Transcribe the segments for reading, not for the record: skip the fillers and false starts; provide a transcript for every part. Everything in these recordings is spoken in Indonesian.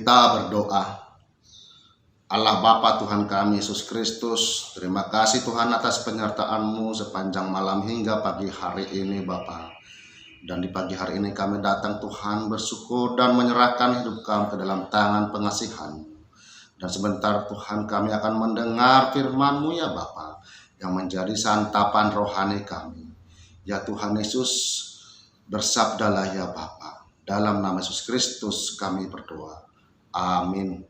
Kita berdoa. Allah Bapa Tuhan kami Yesus Kristus, terima kasih Tuhan atas penyertaan-Mu sepanjang malam hingga pagi hari ini Bapa. Dan di pagi hari ini kami datang Tuhan bersyukur dan menyerahkan hidup kami ke dalam tangan pengasihan. Dan sebentar Tuhan kami akan mendengar firman-Mu ya Bapa, yang menjadi santapan rohani kami. Ya Tuhan Yesus, bersabdalah ya Bapa. Dalam nama Yesus Kristus kami berdoa. Amin.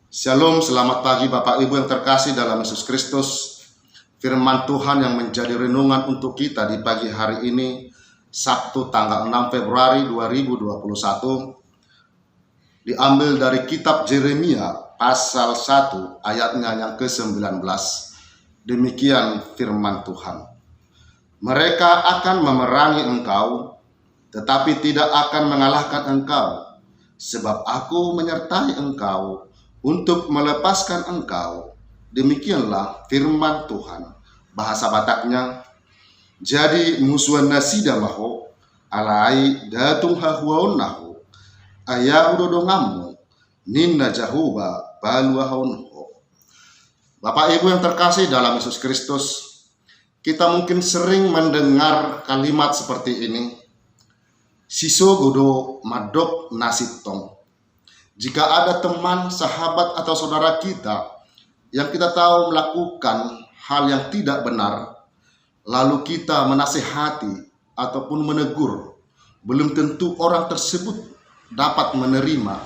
Shalom, selamat pagi Bapak Ibu yang terkasih dalam Yesus Kristus. Firman Tuhan yang menjadi renungan untuk kita di pagi hari ini, Sabtu tanggal 6 Februari 2021, diambil dari kitab Yeremia pasal 1 ayatnya yang ke-19. Demikian firman Tuhan. Mereka akan memerangi engkau, tetapi tidak akan mengalahkan engkau, sebab aku menyertai engkau untuk melepaskan engkau. Demikianlah firman Tuhan. Bahasa Bataknya, jadi musuhan nasida maho alai datung hahuaon nahu aya udodongamu ninna jahuba baluahonho. Bapak Ibu yang terkasih dalam Yesus Kristus, kita mungkin sering mendengar kalimat seperti ini, siso godo madok nasib tong. Jika ada teman, sahabat, atau saudara kita yang kita tahu melakukan hal yang tidak benar, lalu kita menasihati ataupun menegur, belum tentu orang tersebut dapat menerima.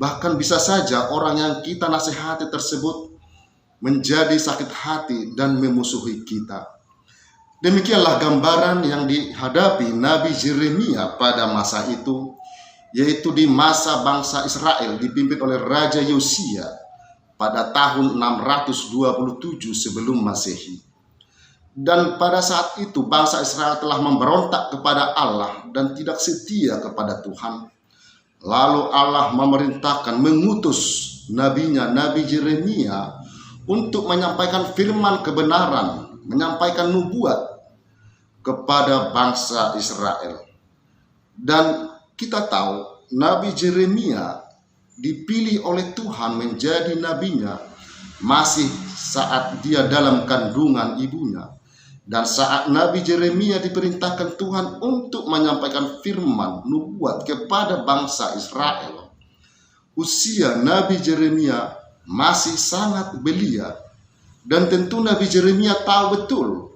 Bahkan bisa saja orang yang kita nasihati tersebut menjadi sakit hati dan memusuhi kita. Demikianlah gambaran yang dihadapi Nabi Yeremia pada masa itu, yaitu di masa bangsa Israel dipimpin oleh Raja Yosia pada tahun 627 sebelum Masehi. Dan pada saat itu bangsa Israel telah memberontak kepada Allah dan tidak setia kepada Tuhan. Lalu Allah memerintahkan mengutus nabinya, Nabi Yeremia, untuk menyampaikan firman kebenaran, menyampaikan nubuat kepada bangsa Israel. Dan kita tahu Nabi Yeremia dipilih oleh Tuhan menjadi nabinya masih saat dia dalam kandungan ibunya. Dan saat Nabi Yeremia diperintahkan Tuhan untuk menyampaikan firman nubuat kepada bangsa Israel, usia Nabi Yeremia masih sangat belia. Dan tentu Nabi Yeremia tahu betul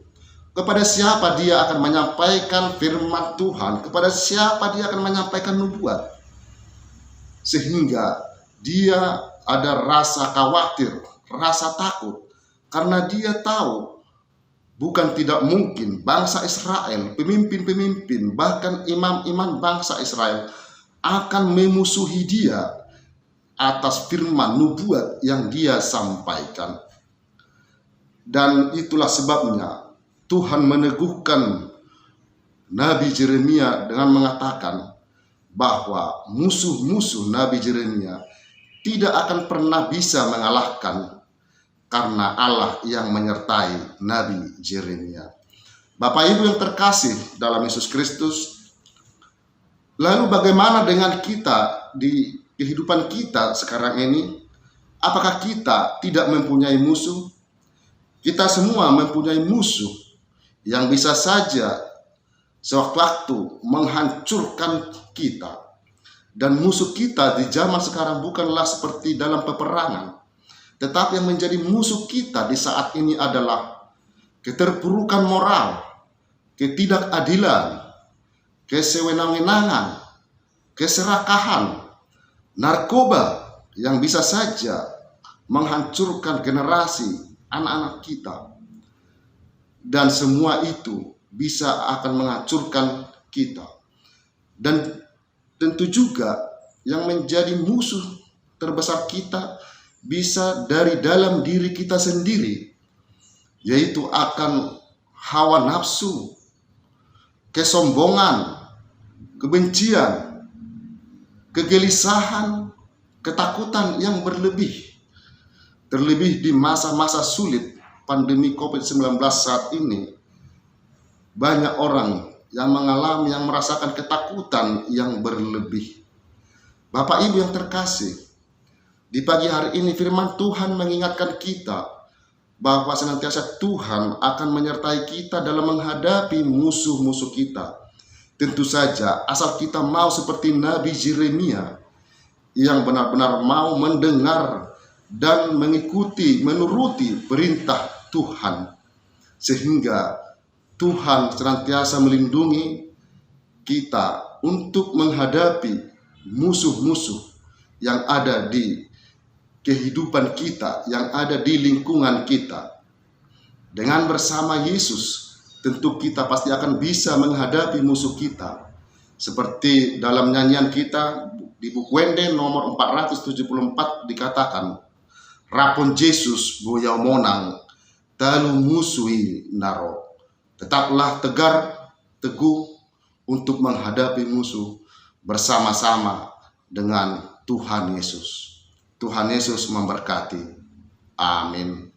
Kepada siapa dia akan menyampaikan firman Tuhan? Kepada siapa dia akan menyampaikan nubuat? Sehingga dia ada rasa khawatir, rasa takut, karena dia tahu bukan tidak mungkin bangsa Israel, pemimpin-pemimpin, bahkan imam-imam bangsa Israel akan memusuhi dia atas firman nubuat yang dia sampaikan. Dan itulah sebabnya Tuhan meneguhkan Nabi Yeremia dengan mengatakan bahwa musuh-musuh Nabi Yeremia tidak akan pernah bisa mengalahkan, karena Allah yang menyertai Nabi Yeremia. Bapak Ibu yang terkasih dalam Yesus Kristus, lalu bagaimana dengan kita di kehidupan kita sekarang ini? Apakah kita tidak mempunyai musuh? Kita semua mempunyai musuh yang bisa saja sewaktu-waktu menghancurkan kita. Dan musuh kita di zaman sekarang bukanlah seperti dalam peperangan, tetapi yang menjadi musuh kita di saat ini adalah keterpurukan moral, ketidakadilan, kesewenang-wenangan, keserakahan, narkoba yang bisa saja menghancurkan generasi anak-anak kita. Dan semua itu bisa akan menghancurkan kita. Dan tentu juga yang menjadi musuh terbesar kita bisa dari dalam diri kita sendiri, yaitu akan hawa nafsu, kesombongan, kebencian, kegelisahan, ketakutan yang berlebih. Terlebih di masa-masa sulit pandemi COVID-19 saat ini, banyak orang yang mengalami, yang merasakan ketakutan yang berlebih. Bapak Ibu yang terkasih, di pagi hari ini firman Tuhan mengingatkan kita bahwa senantiasa Tuhan akan menyertai kita dalam menghadapi musuh-musuh kita. Tentu saja asal kita mau seperti Nabi Yeremia yang benar-benar mau mendengar dan mengikuti, menuruti perintah Tuhan, sehingga Tuhan senantiasa melindungi kita untuk menghadapi musuh-musuh yang ada di kehidupan kita, yang ada di lingkungan kita. Dengan bersama Yesus, tentu kita pasti akan bisa menghadapi musuh kita. Seperti dalam nyanyian kita di buku Wende nomor 474 dikatakan, Rapon Yesus boyau monang, talu musuhi naro. Tetaplah tegar, teguh untuk menghadapi musuh bersama-sama dengan Tuhan Yesus. Tuhan Yesus memberkati. Amin.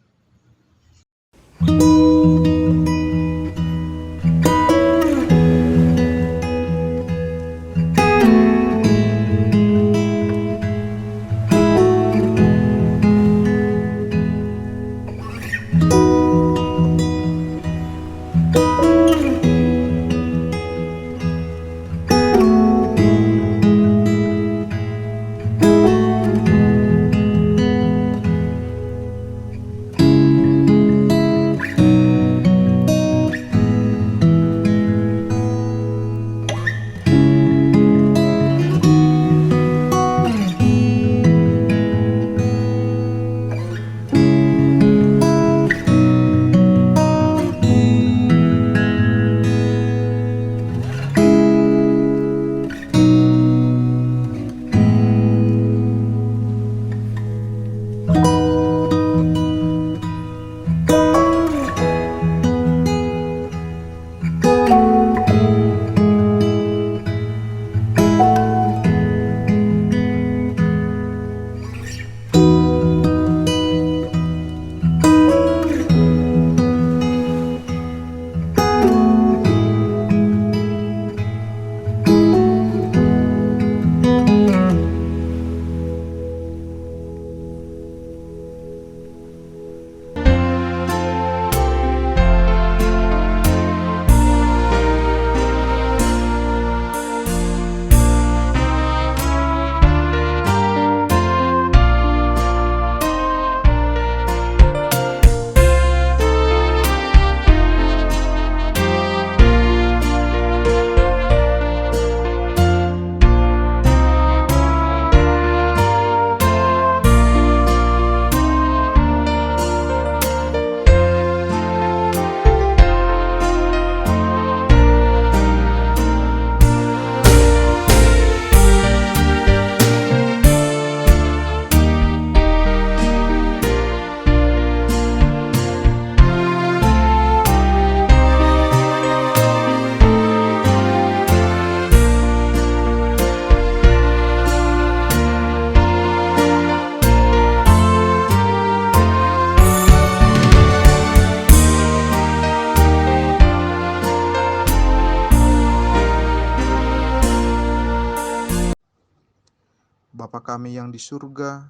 kami yang di surga,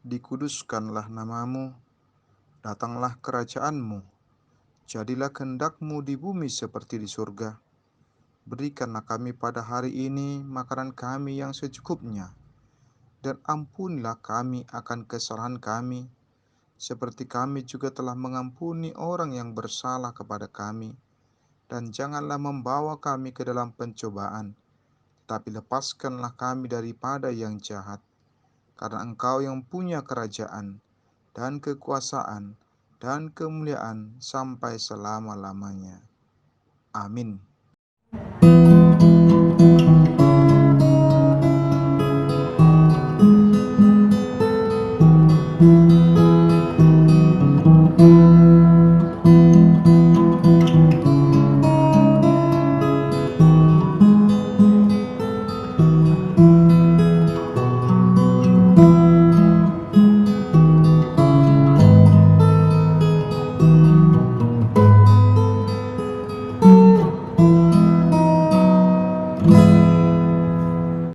dikuduskanlah namamu, datanglah kerajaanmu, jadilah kehendak-Mu di bumi seperti di surga. Berikanlah kami pada hari ini makanan kami yang secukupnya, dan ampunilah kami akan kesalahan kami, seperti kami juga telah mengampuni orang yang bersalah kepada kami. Dan janganlah membawa kami ke dalam pencobaan, tapi lepaskanlah kami daripada yang jahat. Karena Engkau yang punya kerajaan, dan kekuasaan, dan kemuliaan sampai selama-lamanya. Amin.